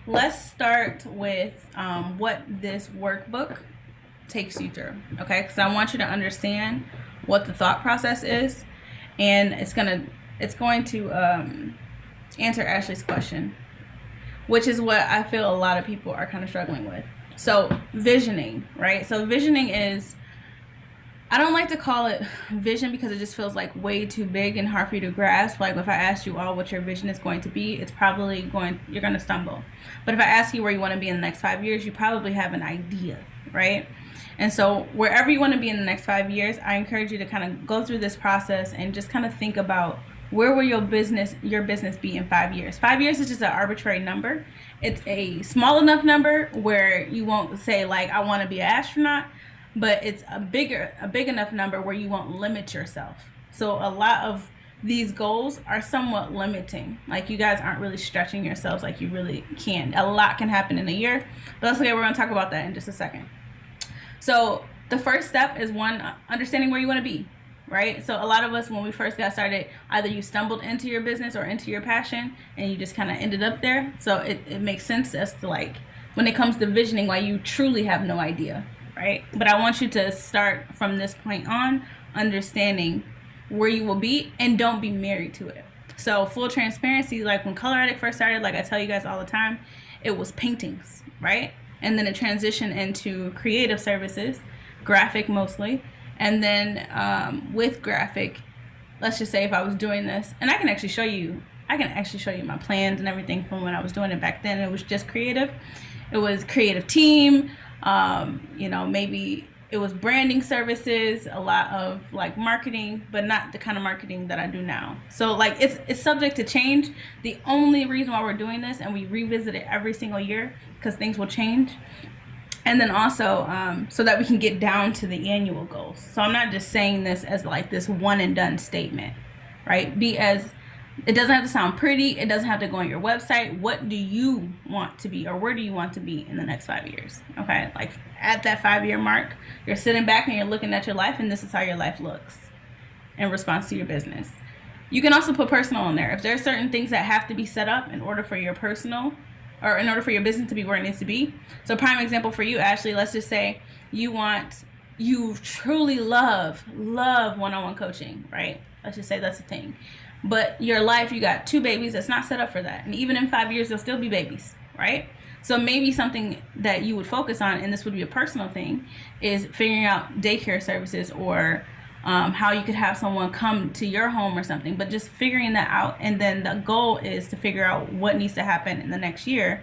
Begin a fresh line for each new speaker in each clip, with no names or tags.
let's start with what this workbook takes you through, okay? Because I want you to understand what the thought process is, and it's going to answer Ashley's question, which is what I feel a lot of people are kind of struggling with. So visioning, right? So visioning is, I don't like to call it vision because it just feels like way too big and hard for you to grasp. Like if I asked you all what your vision is going to be, you're going to stumble. But if I ask you where you want to be in the next 5 years, you probably have an idea, right? And so wherever you want to be in the next 5 years, I encourage you to kind of go through this process and just kind of think about, where will your business be in 5 years? 5 years is just an arbitrary number. It's a small enough number where you won't say like, I want to be an astronaut, but it's a big enough number where you won't limit yourself. So a lot of these goals are somewhat limiting. Like you guys aren't really stretching yourselves like you really can. A lot can happen in a year, but that's okay. We're going to talk about that in just a second. So the first step is understanding where you want to be, right? So a lot of us, when we first got started, either you stumbled into your business or into your passion and you just kind of ended up there. So it makes sense as to like, when it comes to visioning, why you truly have no idea, right? But I want you to start from this point on understanding where you will be, and don't be married to it. So full transparency, like when Color Addict first started, like I tell you guys all the time, it was paintings, right? And then it transitioned into creative services, graphic mostly. And then with graphic, let's just say if I was doing this, and I can actually show you my plans and everything from when I was doing it back then. It was just creative. It was creative team. Maybe it was branding services, a lot of like marketing, but not the kind of marketing that I do now. So like it's subject to change. The only reason why we're doing this, and we revisit it every single year, because things will change. And then also so that we can get down to the annual goals. So I'm not just saying this as like this one and done statement, right? It doesn't have to sound pretty. It doesn't have to go on your website. What do you want to be, or where do you want to be in the next 5 years? Okay, like at that 5-year mark, you're sitting back and you're looking at your life, and this is how your life looks in response to your business. You can also put personal in there. If there are certain things that have to be set up in order for your personal, or in order for your business to be where it needs to be. So prime example for you, Ashley, let's just say you truly love one-on-one coaching, right? Let's just say that's a thing. But your life, you got 2 babies that's not set up for that. And even in 5 years, they'll still be babies, right? So maybe something that you would focus on, and this would be a personal thing, is figuring out daycare services, or how you could have someone come to your home or something, but just figuring that out. And then the goal is to figure out what needs to happen in the next year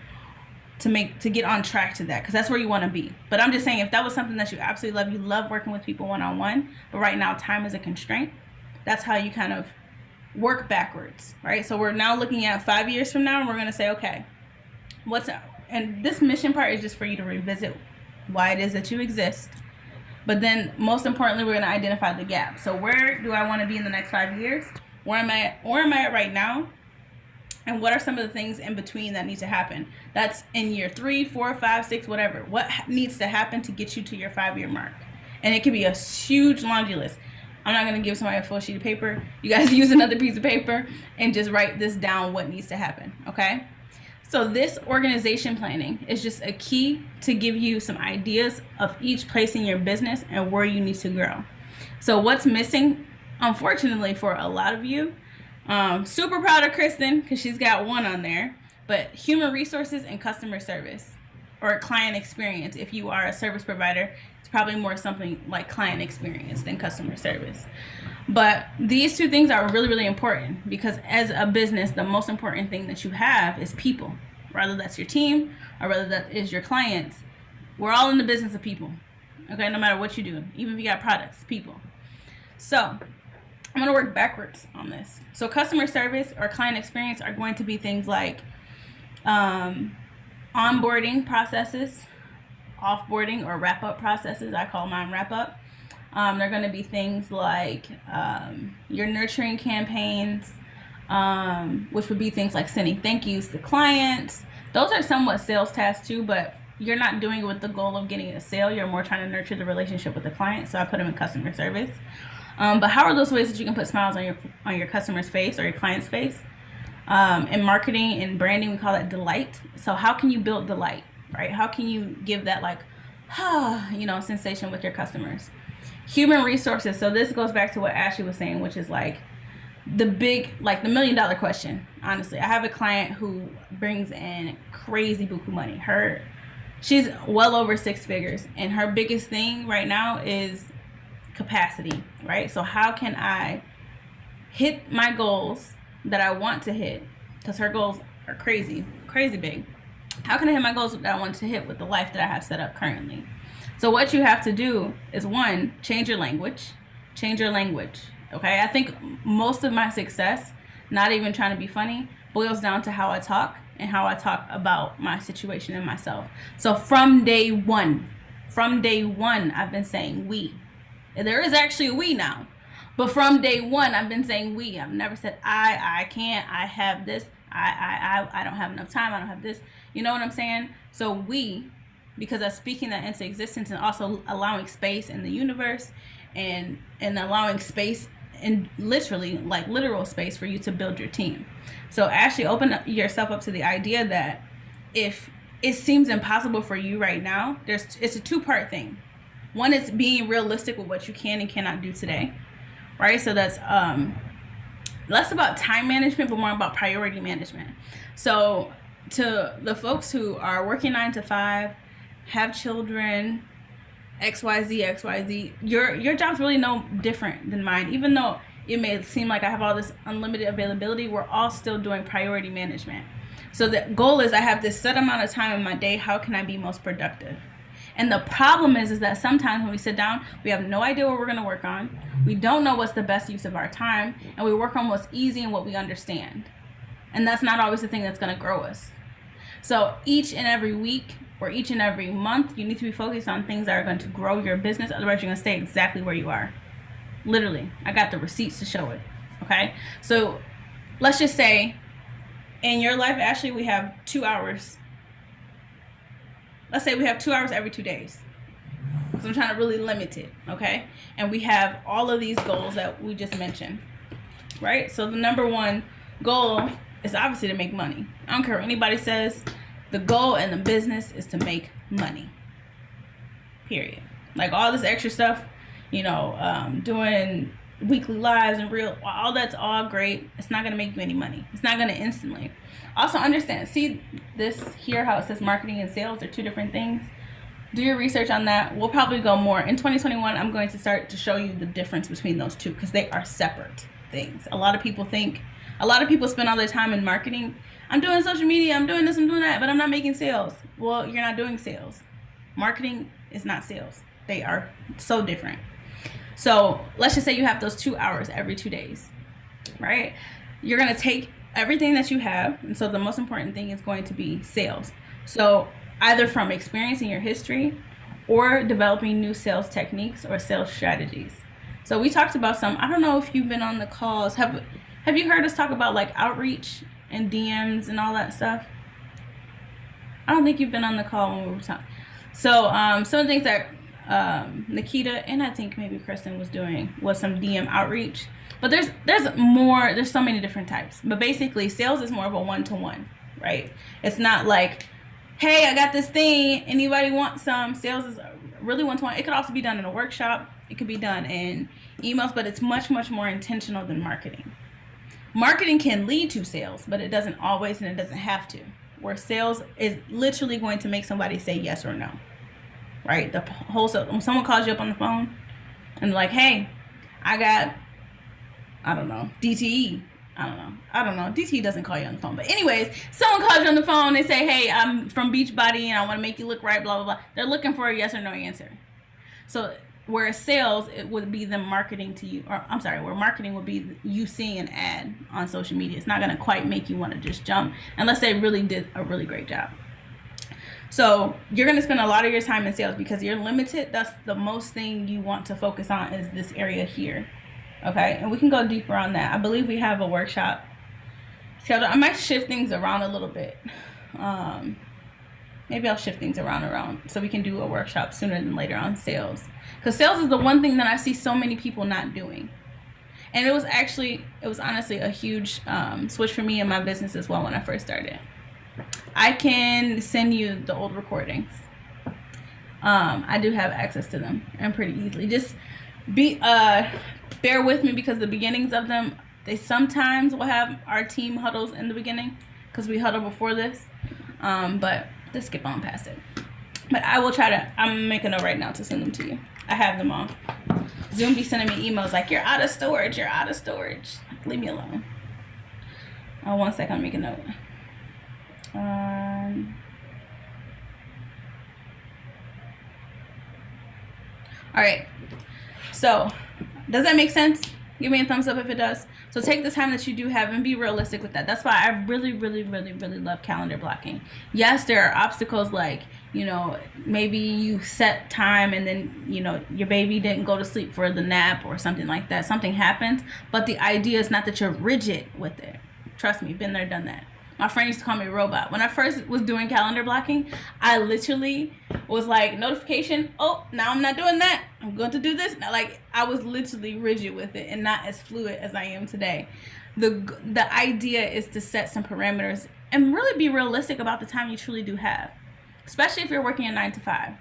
to get on track to that, because that's where you want to be. But I'm just saying, if that was something that you absolutely love, you love working with people one-on-one, but right now time is a constraint, that's how you kind of work backwards, right? So we're now looking at 5 years from now, and we're going to say, okay, and this mission part is just for you to revisit why it is that you exist. But then most importantly, we're going to identify the gap. So where do I want to be in the next 5 years? Where am I at right now? And what are some of the things in between that need to happen? That's in year 3, 4, 5, 6, whatever. What needs to happen to get you to your 5-year mark? And it could be a huge laundry list. I'm not going to give somebody a full sheet of paper. You guys use another piece of paper and just write this down, what needs to happen, okay? So this organization planning is just a key to give you some ideas of each place in your business and where you need to grow. So what's missing, unfortunately for a lot of you, super proud of Kristen because she's got 1 on there, but human resources and customer service, or client experience. If you are a service provider, it's probably more something like client experience than customer service. But these 2 things are really, really important, because as a business, the most important thing that you have is people. Whether that's your team or whether that is your clients, we're all in the business of people. Okay, no matter what you do, even if you got products, people. So I'm going to work backwards on this. So customer service or client experience are going to be things like onboarding processes, offboarding or wrap-up processes. I call mine wrap-up. They're going to be things like your nurturing campaigns, which would be things like sending thank yous to clients. Those are somewhat sales tasks too, but you're not doing it with the goal of getting a sale. You're more trying to nurture the relationship with the client. So I put them in customer service. But how are those ways that you can put smiles on your customer's face or your client's face? In marketing and branding, we call that delight. So how can you build delight, right? How can you give that like, sensation with your customers? Human resources. So this goes back to what Ashley was saying, which is like the $1 million question. Honestly, I have a client who brings in crazy buku money. She's well over 6 figures, and her biggest thing right now is capacity, right? So how can I hit my goals that I want to hit? Because her goals are crazy big. How can I hit my goals that I want to hit with the life that I have set up currently? So what you have to do is, one, change your language. Okay, I think most of my success, not even trying to be funny, boils down to how I talk and how I talk about my situation and myself. So from day one, I've been saying we. And there is actually a we now. But from day one, I've been saying we. I've never said I can't, I have this, I don't have enough time, I don't have this. You know what I'm saying? So we, because I'm speaking that into existence, and also allowing space in the universe and allowing space and literal space for you to build your team. So actually open yourself up to the idea that if it seems impossible for you right now, it's a 2-part thing. One is being realistic with what you can and cannot do today, right? So that's less about time management, but more about priority management. So to the folks who are working 9 to 5, have children, XYZ, your job's really no different than mine. Even though it may seem like I have all this unlimited availability, we're all still doing priority management. So the goal is, I have this set amount of time in my day, how can I be most productive? And the problem is that sometimes when we sit down, we have no idea what we're going to work on. We don't know what's the best use of our time, and we work on what's easy and what we understand. And that's not always the thing that's going to grow us. So each and every week or each and every month, you need to be focused on things that are going to grow your business. Otherwise, you're going to stay exactly where you are. Literally, I got the receipts to show it. Okay, so let's just say in your life, Ashley, we have 2 hours. Let's say we have 2 hours every 2 days. So I'm trying to really limit it, okay? And we have all of these goals that we just mentioned, right? So the number one goal is obviously to make money. I don't care what anybody says. The goal in the business is to make money, period. Like all this extra stuff, doing weekly lives and all that's all great. It's not going to make you any money. It's not going to instantly. Also understand, see this here, how it says marketing and sales are 2 different things. Do your research on that. We'll probably go more. In 2021, I'm going to start to show you the difference between those 2, because they are separate things. A lot of people spend all their time in marketing. I'm doing social media, I'm doing this, I'm doing that, but I'm not making sales. Well, you're not doing sales. Marketing is not sales. They are so different. So let's just say you have those 2 hours every 2 days, right? You're going to take everything that you have. And so the most important thing is going to be sales. So either from experiencing your history or developing new sales techniques or sales strategies. So we talked about some, I don't know if you've been on the calls. Have you heard us talk about like outreach and DMs and all that stuff? I don't think you've been on the call when we were talking. So some of the things that Nikita and I think maybe Kristen was doing was some DM outreach. But there's so many different types. But basically sales is more of a one-to-one, right? It's not like, hey, I got this thing, anybody want some? Sales is really one-to-one. It could also be done in a workshop. It could be done in emails, but it's much, much more intentional than marketing. Marketing can lead to sales, but it doesn't always, and it doesn't have to. Where sales is literally going to make somebody say yes or no, right? The wholesale, when someone calls you up on the phone and like, hey, I got, I don't know, DTE. I don't know. DTE doesn't call you on the phone. But anyways, someone calls you on the phone, they say, hey, I'm from Beachbody and I want to make you look right, blah, blah, blah. They're looking for a yes or no answer. So whereas sales, it would be them marketing to you, or I'm sorry, where marketing would be you seeing an ad on social media. It's not going to quite make you want to just jump unless they really did a really great job. So you're going to spend a lot of your time in sales because you're limited. That's the most thing you want to focus on is this area here. Okay, and we can go deeper on that. I believe we have a workshop scheduled. I might shift things around a little bit. Maybe I'll shift things around so we can do a workshop sooner than later on sales. Because sales is the one thing that I see so many people not doing. And it was honestly a huge switch for me in my business as well when I first started. I can send you the old recordings. I do have access to them and pretty easily. Just bear with me because the beginnings of them, they sometimes will have our team huddles in the beginning because we huddle before this. But just skip on past it. But I will try to, I'm making a note right now to send them to you. I have them all. Zoom be sending me emails like, you're out of storage, you're out of storage. Leave me alone. Oh, 1 second, I'll make a note. All right. So, does that make sense? Give me a thumbs up if it does. So take the time that you do have and be realistic with that. That's why I really, really, really, really love calendar blocking. Yes, there are obstacles like, you know, maybe you set time and then, you know, your baby didn't go to sleep for the nap or something like that. Something happens. But the idea is not that you're rigid with it. Trust me, been there, done that. My friend used to call me a robot. When I first was doing calendar blocking, I literally was like, notification, oh, now I'm not doing that. I'm going to do this. Now, like, I was literally rigid with it and not as fluid as I am today. The idea is to set some parameters and really be realistic about the time you truly do have, especially if you're working a 9 to 5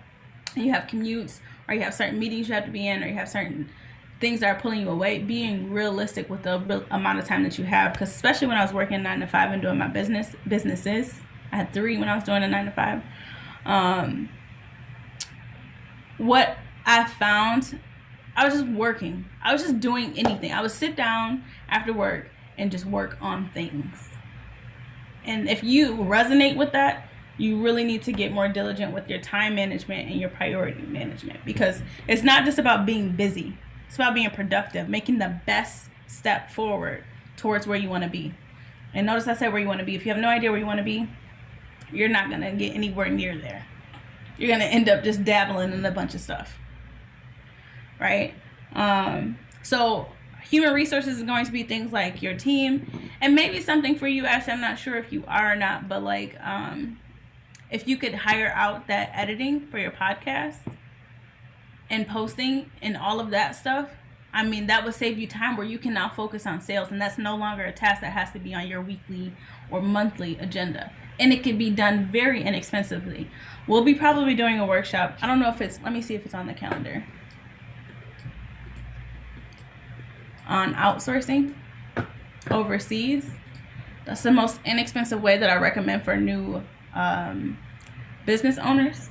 and you have commutes or you have certain meetings you have to be in or you have certain things that are pulling you away. Being realistic with the amount of time that you have, because especially when I was working 9 to 5 and doing my businesses, I had 3 when I was doing a 9 to 5. What I found, I was just working. I was just doing anything. I would sit down after work and just work on things. And if you resonate with that, you really need to get more diligent with your time management and your priority management, because it's not just about being busy. It's about being productive, making the best step forward towards where you want to be. And notice I said where you want to be. If you have no idea where you want to be, you're not going to get anywhere near there. You're going to end up just dabbling in a bunch of stuff. Right? So human resources is going to be things like your team, and maybe something for you, Ashley. I'm not sure if you are or not, but like if you could hire out that editing for your podcast and posting and all of that stuff, I mean, that would save you time where you can now focus on sales, and that's no longer a task that has to be on your weekly or monthly agenda. And it can be done very inexpensively. We'll be probably doing a workshop. I don't know if it's, let me see if it's on the calendar. On outsourcing overseas. That's the most inexpensive way that I recommend for new business owners,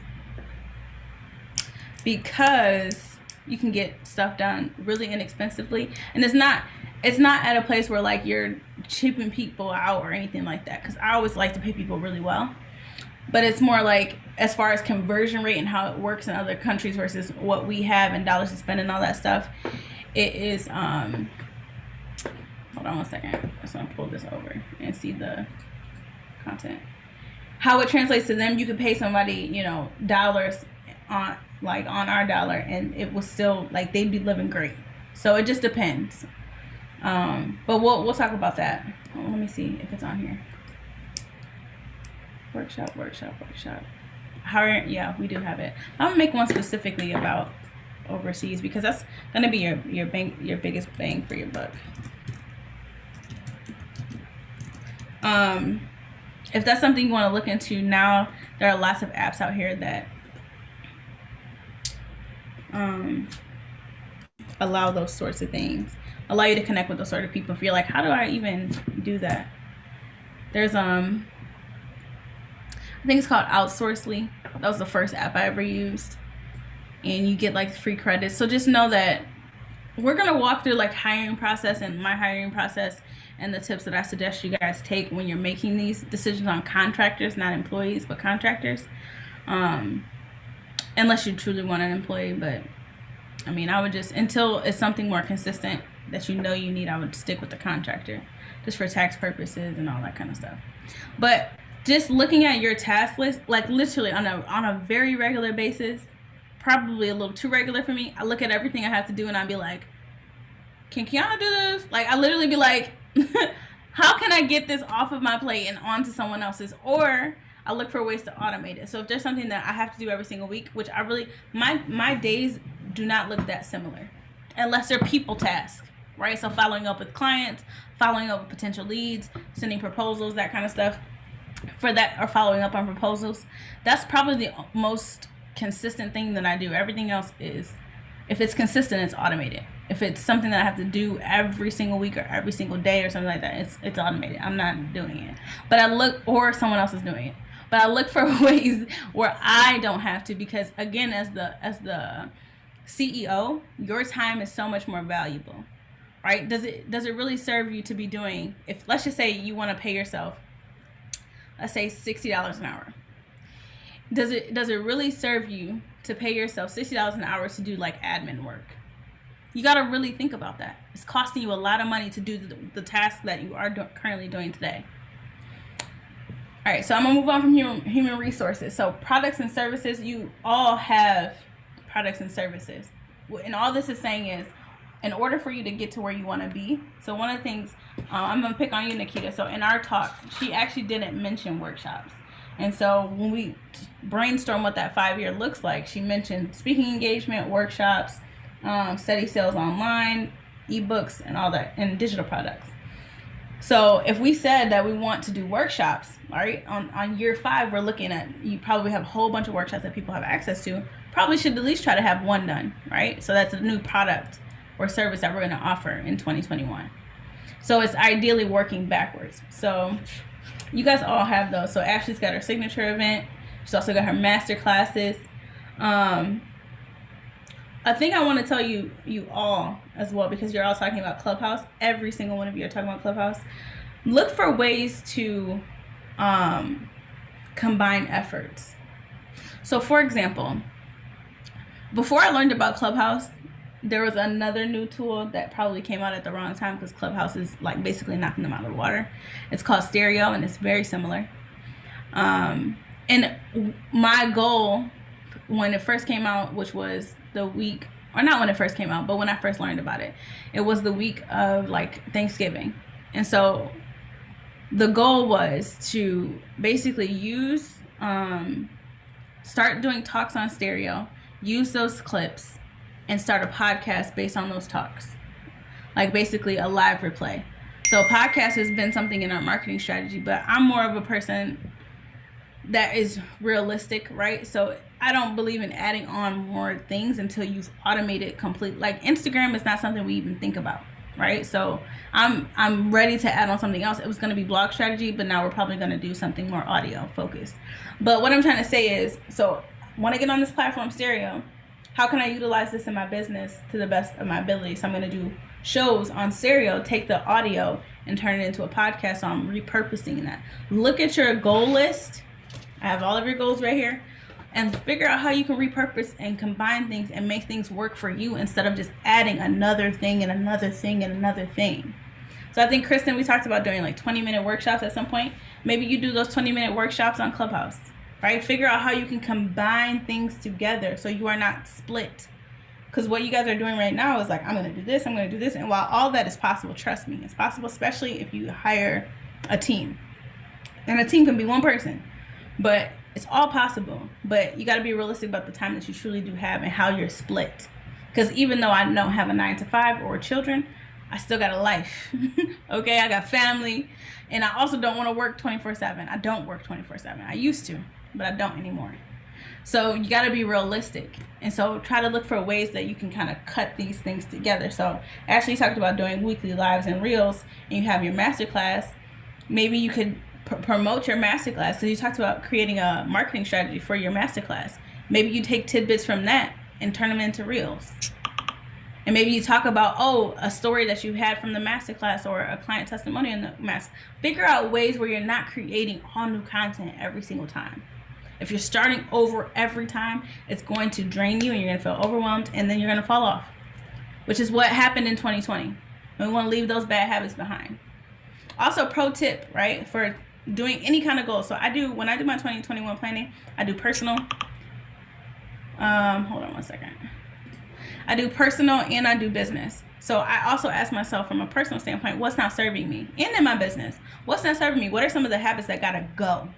because you can get stuff done really inexpensively, and it's not at a place where like you're cheaping people out or anything like that, because I always like to pay people really well, but it's more like as far as conversion rate and how it works in other countries versus what we have and dollars to spend and all that stuff. It is hold on 1 second, I'm just gonna pull this over and see the content, how it translates to them. You could pay somebody, you know, dollars on our dollar, and it was still like they'd be living great. So it just depends. But we'll talk about that. Oh, let me see if it's on here. Workshop. Hiring, yeah, we do have it. I'm gonna make one specifically about overseas, because that's gonna be your biggest bang for your buck. If that's something you want to look into, now there are lots of apps out here that allow those sorts of things, allow you to connect with those sort of people. If you're like, how do I even do that? There's I think it's called Outsourcely. That was the first app I ever used, and you get like free credits. So just know that we're gonna walk through like hiring process and my hiring process and the tips that I suggest you guys take when you're making these decisions on contractors, not employees, but contractors. Unless you truly want an employee, but I mean, I would just, until it's something more consistent that you know you need, I would stick with the contractor just for tax purposes and all that kind of stuff. But just looking at your task list, like literally on a very regular basis, probably a little too regular for me. I look at everything I have to do and I'd be like, can Kiana do this? Like, I literally be like, how can I get this off of my plate and onto someone else's? Or I look for ways to automate it. So if there's something that I have to do every single week, which I really, my days do not look that similar unless they're people tasks. right? So following up with clients, following up with potential leads, sending proposals, that kind of stuff for that, or following up on proposals. That's probably the most consistent thing that I do. Everything else is, if it's consistent, it's automated. If it's something that I have to do every single week or every single day or something like that, it's automated. I'm not doing it. But I look, or someone else is doing it. But I look for ways where I don't have to, because again, as the CEO, your time is so much more valuable, right? Does it really serve you to be doing, if let's just say you want to pay yourself, let's say $60 an hour. Does it really serve you to pay yourself $60 an hour to do like admin work? You got to really think about that. It's costing you a lot of money to do the task that you are currently doing today. All right, so I'm going to move on from human resources. So products and services, you all have products and services. And all this is saying is, in order for you to get to where you want to be, so one of the things, I'm going to pick on you, Nikita. So in our talk, she actually didn't mention workshops. And so when we brainstorm what that 5-year looks like, she mentioned speaking engagement, workshops, steady sales online, ebooks, and all that, and digital products. So if we said that we want to do workshops, right, on year 5, we're looking at, you probably have a whole bunch of workshops that people have access to. Probably should at least try to have one done, right? So that's a new product or service that we're going to offer in 2021. So it's ideally working backwards. So you guys all have those. So Ashley's got her signature event. She's also got her master classes. I think I want to tell you all as well, because you're all talking about Clubhouse. Every single one of you are talking about Clubhouse. Look for ways to combine efforts. So for example, before I learned about Clubhouse, there was another new tool that probably came out at the wrong time, because Clubhouse is like basically knocking them out of the water. It's called Stereo, and it's very similar. And my goal when it first came out, which was the week, or not when it first came out, but when I first learned about it, it was the week of like Thanksgiving. And so the goal was to basically use, start doing talks on Stereo, use those clips, and start a podcast based on those talks. Like basically a live replay. So podcast has been something in our marketing strategy, but I'm more of a person that is realistic, right? So I don't believe in adding on more things until you've automated complete. Like Instagram is not something we even think about, right? So I'm ready to add on something else. It was going to be blog strategy, but now we're probably going to do something more audio focused. But what I'm trying to say is, so when I get on this platform Stereo, how can I utilize this in my business to the best of my ability? So I'm going to do shows on Stereo, take the audio and turn it into a podcast. So I'm repurposing that. Look at your goal list. I have all of your goals right here. And figure out how you can repurpose and combine things and make things work for you, instead of just adding another thing and another thing and another thing. So I think, Kristen, we talked about doing like 20-minute workshops at some point. Maybe you do those 20-minute workshops on Clubhouse, right? Figure out how you can combine things together so you are not split. Because what you guys are doing right now is like, I'm going to do this, I'm going to do this. And while all that is possible, trust me, it's possible, especially if you hire a team. And a team can be one person, but it's all possible. But you got to be realistic about the time that you truly do have and how you're split. Because even though I don't have a 9-to-5 or children, I still got a life. Okay, I got family. And I also don't want to work 24/7. I don't work 24/7. I used to, but I don't anymore. So you got to be realistic. And so try to look for ways that you can kind of cut these things together. So Ashley talked about doing weekly lives and reels, and you have your masterclass. Maybe you could promote your masterclass, because you talked about creating a marketing strategy for your masterclass. Maybe you take tidbits from that and turn them into reels. And maybe you talk about, a story that you had from the masterclass or a client testimony in the master. Figure out ways where you're not creating all new content every single time. If you're starting over every time, it's going to drain you and you're going to feel overwhelmed, and then you're going to fall off, which is what happened in 2020. We want to leave those bad habits behind. Also, pro tip, right, for doing any kind of goal. So when I do my 2021 planning, I do personal. Hold on one second. I do personal and I do business. So I also ask myself from a personal standpoint, what's not serving me? And in my business, what's not serving me? What are some of the habits that gotta go?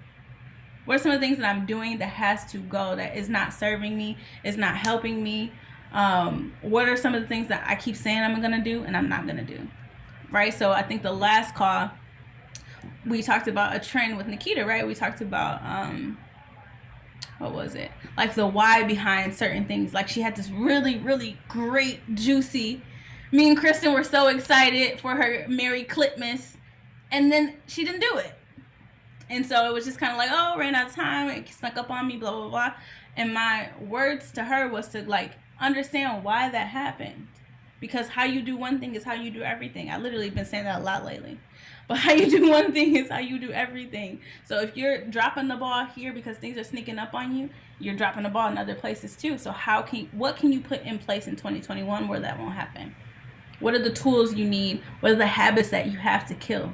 What are some of the things that I'm doing that has to go, that is not serving me, is not helping me? What are some of the things that I keep saying I'm going to do and I'm not going to do? Right? So I think the last call, we talked about a trend with Nikita, right? We talked about, what was it? Like the why behind certain things. Like she had this really, really great, juicy, me and Kristen were so excited for her Merry Clipmas, and then she didn't do it. And so it was just kind of like, oh, ran out of time, it snuck up on me, blah, blah, blah. And my words to her was to like understand why that happened. Because how you do one thing is how you do everything. I literally been saying that a lot lately. But how you do one thing is how you do everything. So if you're dropping the ball here because things are sneaking up on you, you're dropping the ball in other places too. So what can you put in place in 2021 where that won't happen? What are the tools you need? What are the habits that you have to kill?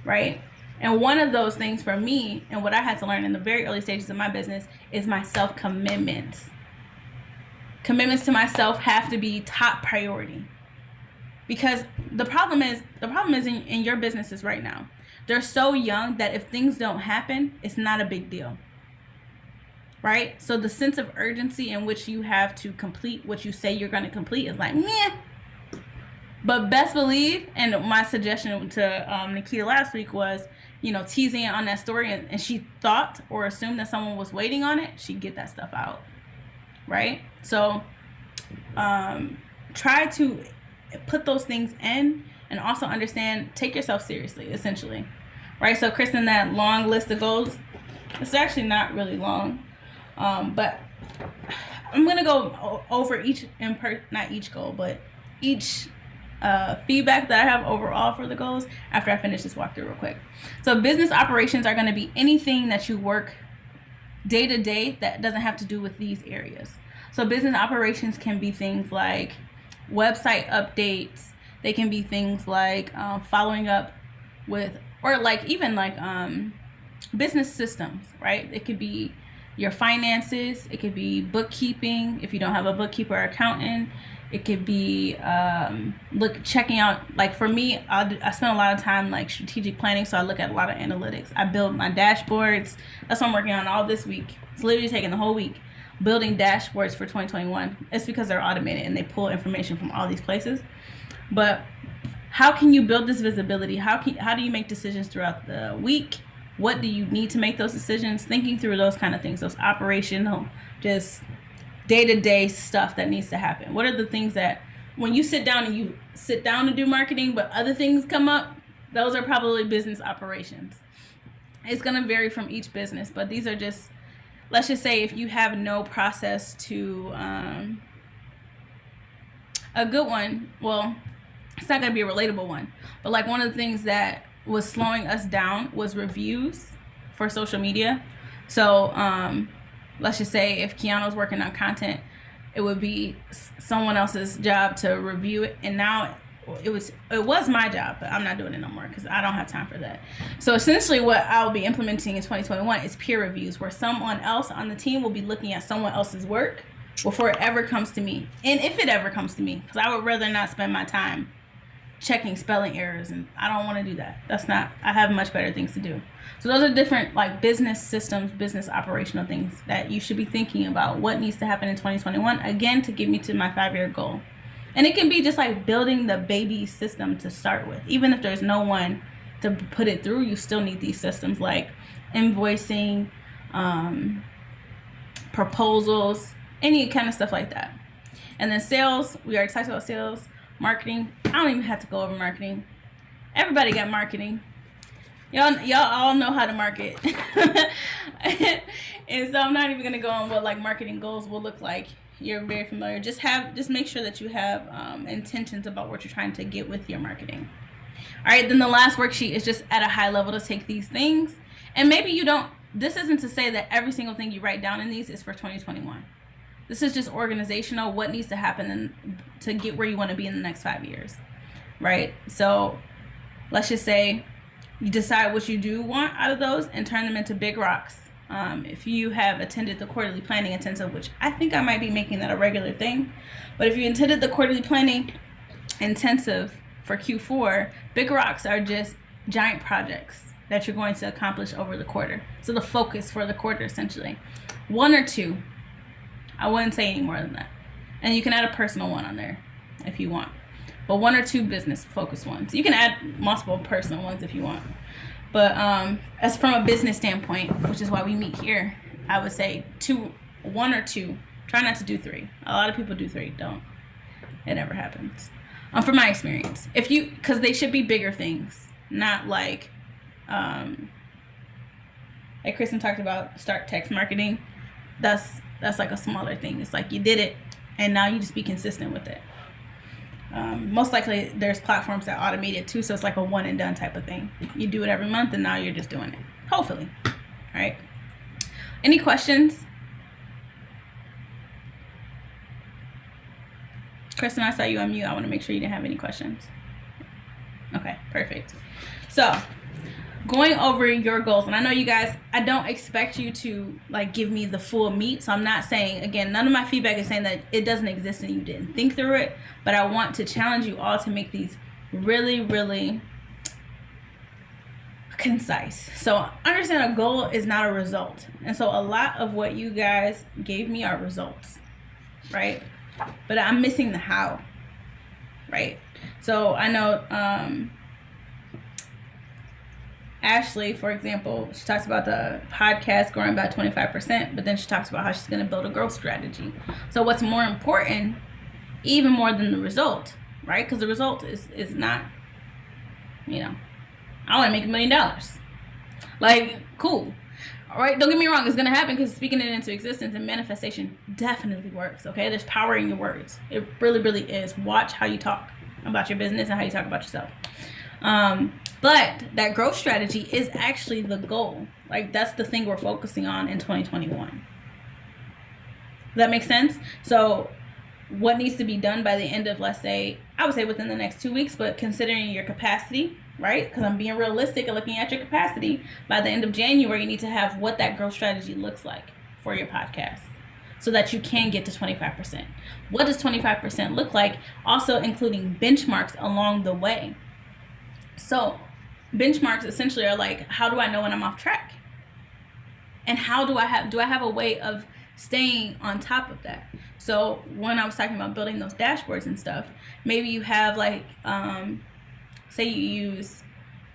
Right? And one of those things for me, and what I had to learn in the very early stages of my business, is my self-commitments. Commitments to myself have to be top priority. Because the problem is in your businesses right now. They're so young that if things don't happen, it's not a big deal. Right? So the sense of urgency in which you have to complete what you say you're going to complete is like, meh. But best believe, and my suggestion to Nikita last week was, teasing it on that story, and she thought or assumed that someone was waiting on it, she'd get that stuff out. Right? So try to put those things in, and also understand, take yourself seriously, essentially. Right? So Kristen, that long list of goals, it's actually not really long, but I'm going to go over each, not each goal, but each feedback that I have overall for the goals after I finish this walkthrough real quick. So business operations are going to be anything that you work day to day that doesn't have to do with these areas. So business operations can be things like website updates. They can be things like following up with, or like even like business systems, right? It could be your finances. It could be bookkeeping if you don't have a bookkeeper or accountant. It could be checking out, like for me, I spend a lot of time like strategic planning, so I look at a lot of analytics. I build my dashboards. That's what I'm working on all this week. It's literally taking the whole week building dashboards for 2021. It's because they're automated and they pull information from all these places. But how can you build this visibility? How do you make decisions throughout the week? What do you need to make those decisions? Thinking through those kind of things, those operational, just day-to-day stuff that needs to happen. What are the things that when you sit down to do marketing, but other things come up, those are probably business operations. It's going to vary from each business, but these are just, let's just say if you have no process to, a good one, well, it's not going to be a relatable one, but like one of the things that was slowing us down was reviews for social media. So, let's just say if Keanu's working on content, it would be someone else's job to review it. And now it was my job, but I'm not doing it no more because I don't have time for that. So essentially what I'll be implementing in 2021 is peer reviews, where someone else on the team will be looking at someone else's work before it ever comes to me. And if it ever comes to me, because I would rather not spend my time checking spelling errors, and I don't want to do that. I have much better things to do. So those are different like business systems, business operational things that you should be thinking about what needs to happen in 2021, again, to get me to my 5-year goal. And it can be just like building the baby system to start with. Even if there's no one to put it through, you still need these systems like invoicing, proposals, any kind of stuff like that. And then sales, we already talked about sales. Marketing, I don't even have to go over marketing. Everybody got marketing. Y'all all know how to market. And so I'm not even gonna go on what like marketing goals will look like. You're very familiar. Just make sure that you have intentions about what you're trying to get with your marketing. All right, then the last worksheet is just at a high level to take these things. And maybe you don't, this isn't to say that every single thing you write down in these is for 2021. This is just organizational, what needs to happen to get where you want to be in the next 5 years, right? So let's just say you decide what you do want out of those and turn them into big rocks. If you have attended the quarterly planning intensive, which I think I might be making that a regular thing, but if you attended the quarterly planning intensive for Q4, big rocks are just giant projects that you're going to accomplish over the quarter. So the focus for the quarter, essentially. 1 or 2. I wouldn't say any more than that. And you can add a personal one on there if you want. But 1 or 2 business focused ones. You can add multiple personal ones if you want. But as from a business standpoint, which is why we meet here, I would say 1 or 2. Try not to do 3. A lot of people do 3. Don't. It never happens. From my experience, because they should be bigger things, not like Kristen talked about, start text marketing. That's like a smaller thing. It's like you did it, and now you just be consistent with it. Most likely, there's platforms that automate it too, so it's like a one and done type of thing. You do it every month, and now you're just doing it. Hopefully, all right. Any questions? Kristen, I saw you on mute. I want to make sure you didn't have any questions. Okay, perfect. So, going over your goals, and I know you guys, I don't expect you to like give me the full meat, so I'm not saying, again, none of my feedback is saying that it doesn't exist and you didn't think through it, but I want to challenge you all to make these really, really concise. So understand a goal is not a result, and so a lot of what you guys gave me are results, right? But I'm missing the how, right? So I know Ashley, for example, she talks about the podcast growing by 25%, but then she talks about how she's going to build a growth strategy. So what's more important, even more than the result, right? Because the result is not, I want to make $1 million. Like, cool. All right, don't get me wrong, it's going to happen because speaking it into existence and manifestation definitely works, okay? There's power in your words. It really, really is. Watch how you talk about your business and how you talk about yourself. But that growth strategy is actually the goal. Like, that's the thing we're focusing on in 2021. Does that make sense? So what needs to be done by the end of, let's say, I would say within the next 2 weeks, but considering your capacity, right? Because I'm being realistic and looking at your capacity. By the end of January, you need to have what that growth strategy looks like for your podcast so that you can get to 25%. What does 25% look like? Also including benchmarks along the way. So benchmarks essentially are like, how do I know when I'm off track? And how do I have a way of staying on top of that? So when I was talking about building those dashboards and stuff, maybe you have like, say you use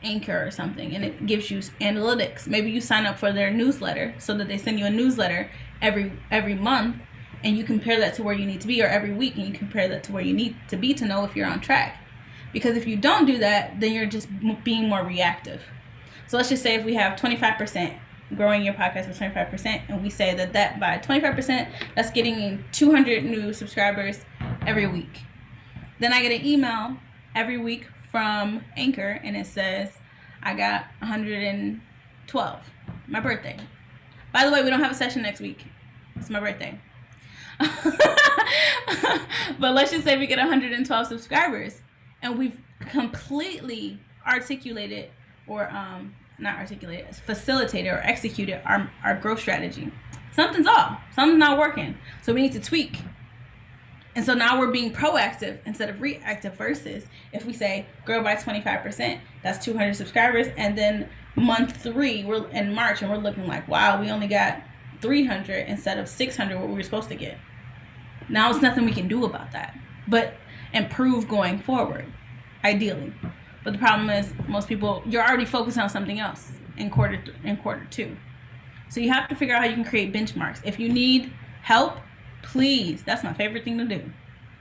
Anchor or something and it gives you analytics. Maybe you sign up for their newsletter so that they send you a newsletter every month, and you compare that to where you need to be, or every week, and you compare that to where you need to be to know if you're on track. Because if you don't do that, then you're just being more reactive. So let's just say if we have 25%, growing your podcast with 25%, and we say that by 25%, that's getting 200 new subscribers every week. Then I get an email every week from Anchor, and it says, I got 112, my birthday. By the way, we don't have a session next week. It's my birthday. But let's just say we get 112 subscribers, and we've completely articulated, or not articulated, facilitated or executed our growth strategy. Something's off. Something's not working. So we need to tweak. And so now we're being proactive instead of reactive, versus if we say grow by 25%, that's 200 subscribers. And then month 3, we're in March, and we're looking like, wow, we only got 300 instead of 600 what we were supposed to get. Now it's nothing we can do about that, but improve going forward, ideally. But the problem is most people, you're already focused on something else in quarter 2. So you have to figure out how you can create benchmarks. If you need help, please, that's my favorite thing to do.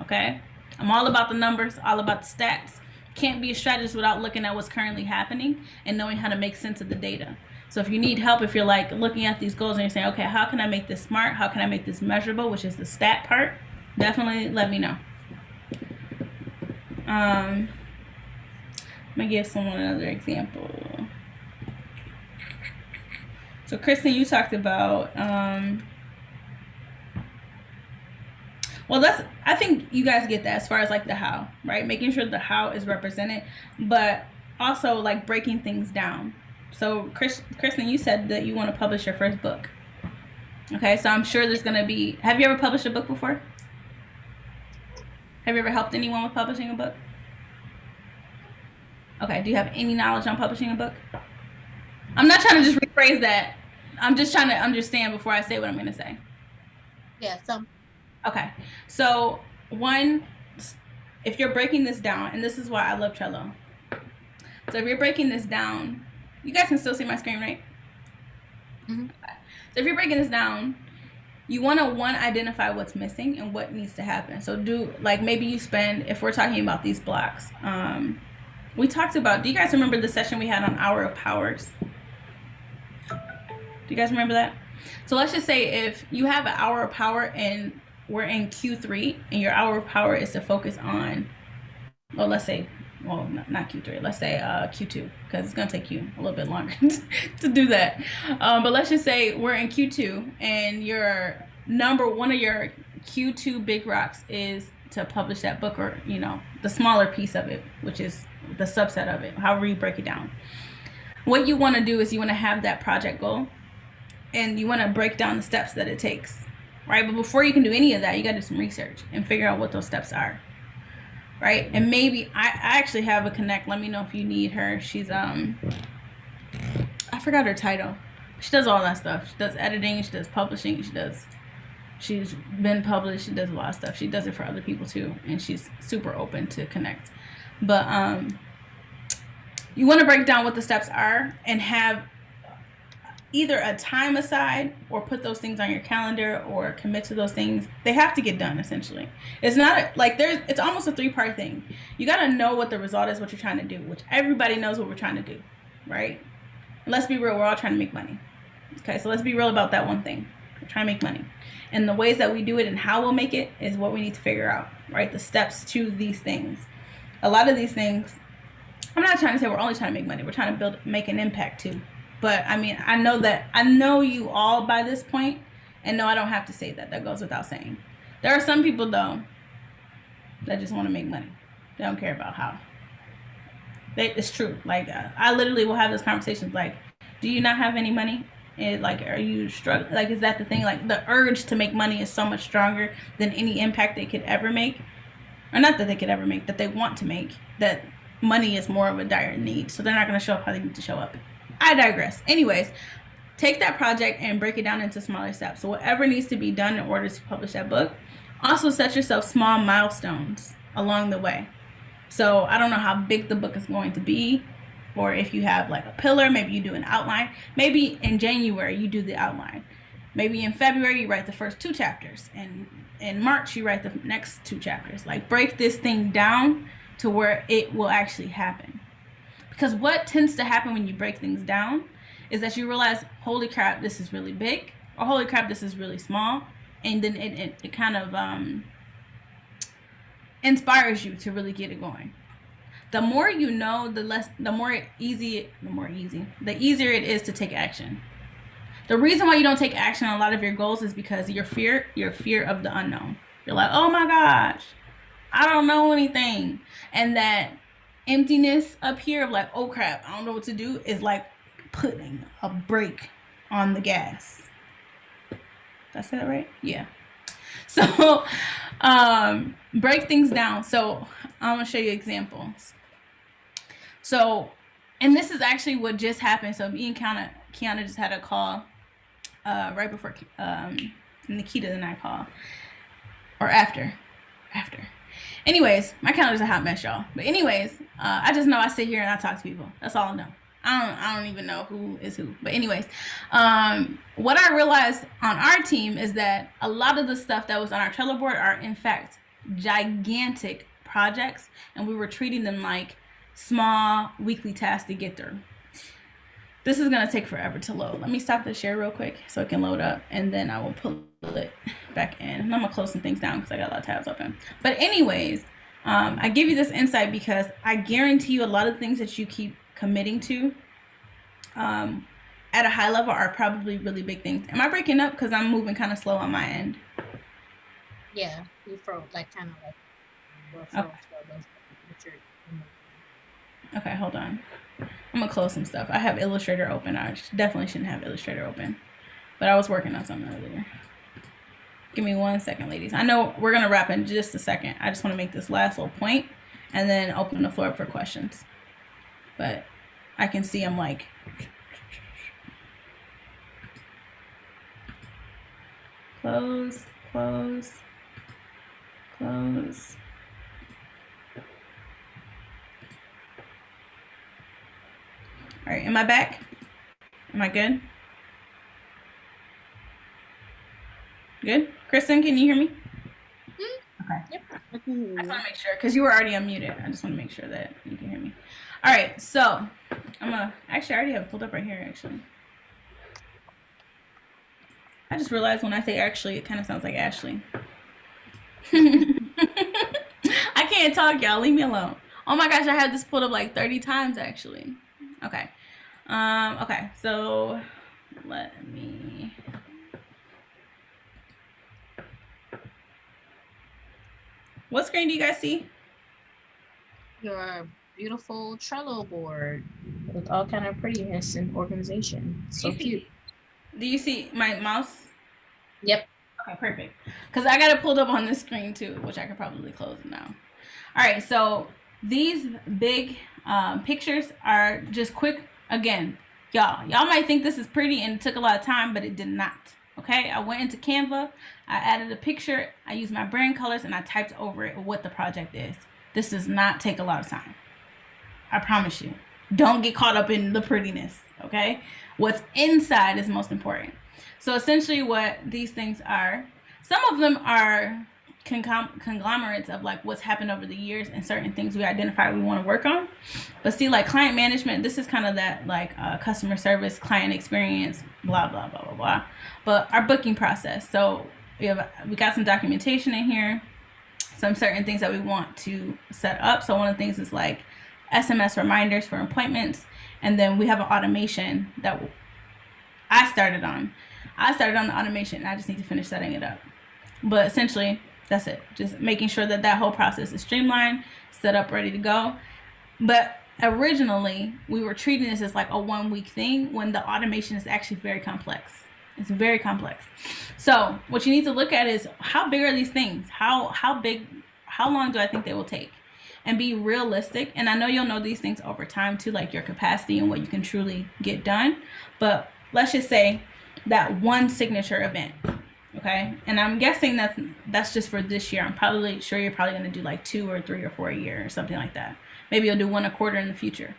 Okay? I'm all about the numbers, all about the stats. Can't be a strategist without looking at what's currently happening and knowing how to make sense of the data. So if you need help, if you're like looking at these goals and you're saying, okay, how can I make this smart? How can I make this measurable, which is the stat part? Definitely let me know. Let me give someone another example. So Kristen, you talked about, I think you guys get that as far as like the how, right? Making sure the how is represented, but also like breaking things down. So Kristen, you said that you want to publish your first book. Okay, so I'm sure there's going to be, have you ever published a book before? Have you ever helped anyone with publishing a book? Okay, do you have any knowledge on publishing a book? I'm not trying to just rephrase that. I'm just trying to understand before I say what I'm going to say.
Yeah, some.
Okay. So one, if you're breaking this down, and this is why I love Trello. So if you're breaking this down, you guys can still see my screen, right?
Mm-hmm.
Okay. So if you're breaking this down, you want to identify what's missing and what needs to happen. So do, like, maybe you spend, if we're talking about these blocks, we talked about, do you guys remember the session we had on Hour of Powers? Do you guys remember that? So let's just say if you have an hour of power and we're in Q3 and your hour of power is to focus on, well, let's say, well, not Q3, let's say Q2, because it's going to take you a little bit longer to do that. But let's just say we're in Q2 and one of your Q2 big rocks is to publish that book, or, you know, the smaller piece of it, which is the subset of it, however you break it down. What you want to do is you want to have that project goal and you want to break down the steps that it takes, right? But before you can do any of that, you got to do some research and figure out what those steps are, right? And maybe I actually have a connect. Let me know if you need her. She's I forgot her title. She does all that stuff. She does editing. She does publishing. She's been published. She does a lot of stuff. She does it for other people too, and she's super open to connect. But you want to break down what the steps are and have either a time aside or put those things on your calendar or commit to those things. They have to get done, essentially. It's not like it's almost a 3-part thing. You got to know what the result is, what you're trying to do, which everybody knows what we're trying to do, right? And let's be real, we're all trying to make money. Okay, so let's be real about that one thing. We're trying to make money. And the ways that we do it and how we'll make it is what we need to figure out, right? The steps to these things. A lot of these things, I'm not trying to say we're only trying to make money. We're trying to make an impact too. But I mean, I know you all by this point, and no, I don't have to say that. That goes without saying. There are some people though that just want to make money. They don't care about how. It's true. Like I literally will have those conversations. Like, do you not have any money? And like, are you struggling? Like, is that the thing? Like, the urge to make money is so much stronger than any impact they could ever make, or not that they could ever make, that they want to make. That money is more of a dire need, so they're not going to show up how they need to show up. I digress. Anyways, take that project and break it down into smaller steps. So whatever needs to be done in order to publish that book, also set yourself small milestones along the way. So I don't know how big the book is going to be, or if you have like a pillar, maybe you do an outline. Maybe in January you do the outline. Maybe in February you write the first 2 chapters, and in March you write the next 2 chapters. Like, break this thing down to where it will actually happen. Because what tends to happen when you break things down is that you realize, holy crap, this is really big, or holy crap, this is really small, and then it kind of inspires you to really get it going. The more you know, the easier it is to take action. The reason why you don't take action on a lot of your goals is because your fear of the unknown. You're like, oh my gosh, I don't know anything, and that emptiness up here of like, oh crap, I don't know what to do, is like putting a brake on the gas. Did I say that right? Yeah. So break things down. So I'm gonna show you examples. So, and this is actually what just happened. So me and Kiana just had a call right before Nikita and I call, or after. Anyways, my calendar's a hot mess, y'all. But anyways, I just know I sit here and I talk to people. That's all I know. I don't even know who is who. But anyways, what I realized on our team is that a lot of the stuff that was on our Trello board are in fact gigantic projects, and we were treating them like small weekly tasks to get through. This is gonna take forever to load. Let me stop the share real quick so it can load up, and then I will pull it back in. And I'm gonna close some things down because I got a lot of tabs open. But anyways, I give you this insight because I guarantee you a lot of things that you keep committing to at a high level are probably really big things. Am I breaking up because I'm moving kind of slow on my end?
Yeah, you froze, like kind of like
okay. Okay, hold on. I'm gonna close some stuff. I have Illustrator open. I definitely shouldn't have Illustrator open, but I was working on something earlier. Give me 1 second, ladies. I know we're gonna wrap in just a second. I just want to make this last little point and then open the floor up for questions. But I can see I'm like, close. close. All right, am I back? Am I good? Good? Kristen, can you hear me? Okay.
Yep.
I just want to make sure, because you were already unmuted. I just want to make sure that you can hear me. All right, so actually, I already have it pulled up right here, actually. I just realized when I say actually, it kind of sounds like Ashley. I can't talk, y'all. Leave me alone. Oh my gosh, I had this pulled up like 30 times, actually. Okay. Okay, so let me... What screen do you guys see?
Your beautiful Trello board with all kind of prettiness and organization. So cute.
Do you see my mouse?
Yep.
Okay, perfect. Because I got it pulled up on this screen too, which I could probably close now. All right, so these big pictures are just quick. Again, y'all might think this is pretty and it took a lot of time, but it did not. Okay, I went into Canva, I added a picture, I used my brand colors, and I typed over it what the project is. This does not take a lot of time. I promise you. Don't get caught up in the prettiness, okay? What's inside is most important. So essentially what these things are, some of them are conglomerates of like what's happened over the years and certain things we identify we want to work on. But see, like client management, this is kind of that like customer service, client experience, blah blah blah blah blah. But our booking process, so we got some documentation in here, some certain things that we want to set up. So one of the things is like SMS reminders for appointments, and then we have an automation that I started on the automation, and I just need to finish setting it up. But essentially that's it, just making sure that whole process is streamlined, set up, ready to go. But originally we were treating this as like a 1 week thing when the automation is actually very complex. It's very complex. So what you need to look at is how big are these things? How long do I think they will take? And be realistic. And I know you'll know these things over time too, like your capacity and what you can truly get done. But let's just say that one signature event, okay? And I'm guessing that's just for this year. I'm probably sure you're probably going to do like 2 or 3 or 4 a year or something like that. Maybe you'll do 1 a quarter in the future.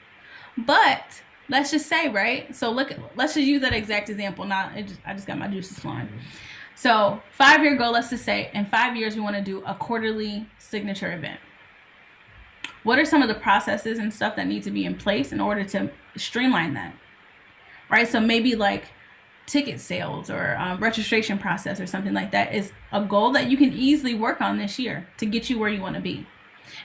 But let's just say, right? So let's just use that exact example. I just got my juices flowing. So 5-year goal, let's just say in 5 years we want to do a quarterly signature event. What are some of the processes and stuff that need to be in place in order to streamline that? Right? So maybe like ticket sales or registration process or something like that is a goal that you can easily work on this year to get you where you want to be.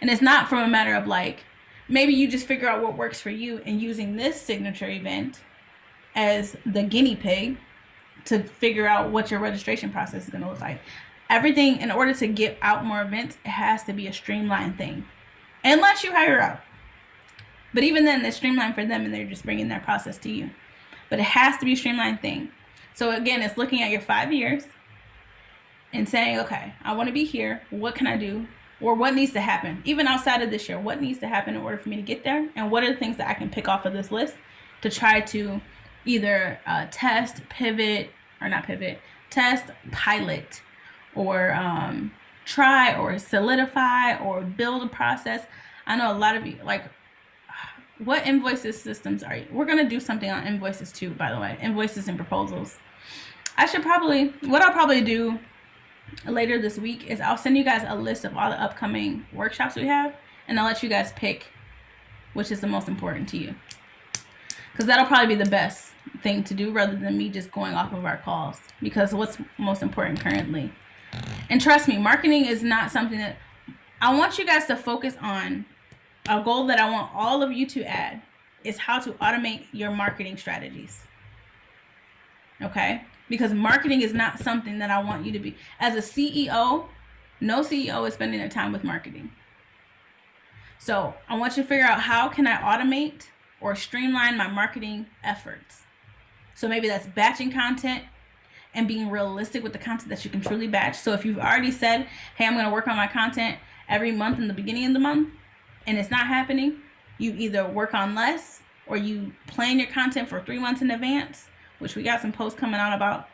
And it's not from a matter of like, maybe you just figure out what works for you and using this signature event as the guinea pig to figure out what your registration process is going to look like. Everything, in order to get out more events, it has to be a streamlined thing. Unless you hire out. But even then, it's streamlined for them and they're just bringing their process to you. But it has to be a streamlined thing. So again, it's looking at your 5 years and saying, okay, I want to be here. What can I do? Or what needs to happen? Even outside of this year, what needs to happen in order for me to get there? And what are the things that I can pick off of this list to try to either test, test, pilot, or try or solidify or build a process. I know a lot of you, like, what invoices systems are you? We're going to do something on invoices too, by the way, invoices and proposals. What I'll probably do later this week is I'll send you guys a list of all the upcoming workshops we have, and I'll let you guys pick which is the most important to you. Because that'll probably be the best thing to do rather than me just going off of our calls. Because what's most important currently. And trust me, marketing is not something that I want you guys to focus on. A goal that I want all of you to add is how to automate your marketing strategies. Okay? Because marketing is not something that I want you to be. As a CEO, no CEO is spending their time with marketing. So I want you to figure out how can I automate or streamline my marketing efforts. So maybe that's batching content and being realistic with the content that you can truly batch. So if you've already said, hey, I'm going to work on my content every month in the beginning of the month, and it's not happening, you either work on less or you plan your content for 3 months in advance, which we got some posts coming out about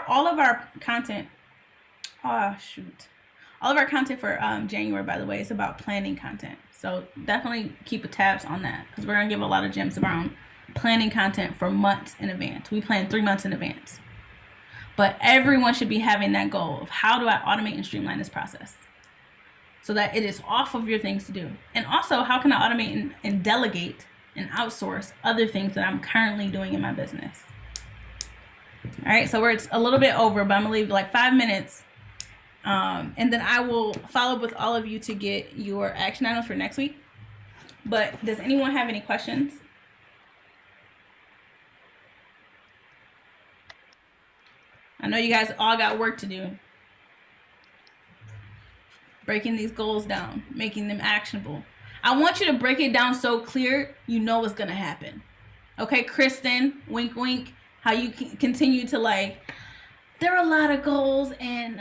all of our content. All of our content for January, by the way, is about planning content. So definitely keep a tabs on that, because we're going to give a lot of gems around planning content for months in advance. We plan 3 months in advance. But everyone should be having that goal of, how do I automate and streamline this process so that it is off of your things to do? And also, how can I automate and delegate and outsource other things that I'm currently doing in my business? All right, so it's a little bit over, but I'm gonna leave like 5 minutes, and then I will follow up with all of you to get your action items for next week. But does anyone have any questions? I know you guys all got work to do. Breaking these goals down, making them actionable. I want you to break it down so clear you know what's gonna happen. Okay, Kristen, wink wink, how you continue to like, there are a lot of goals and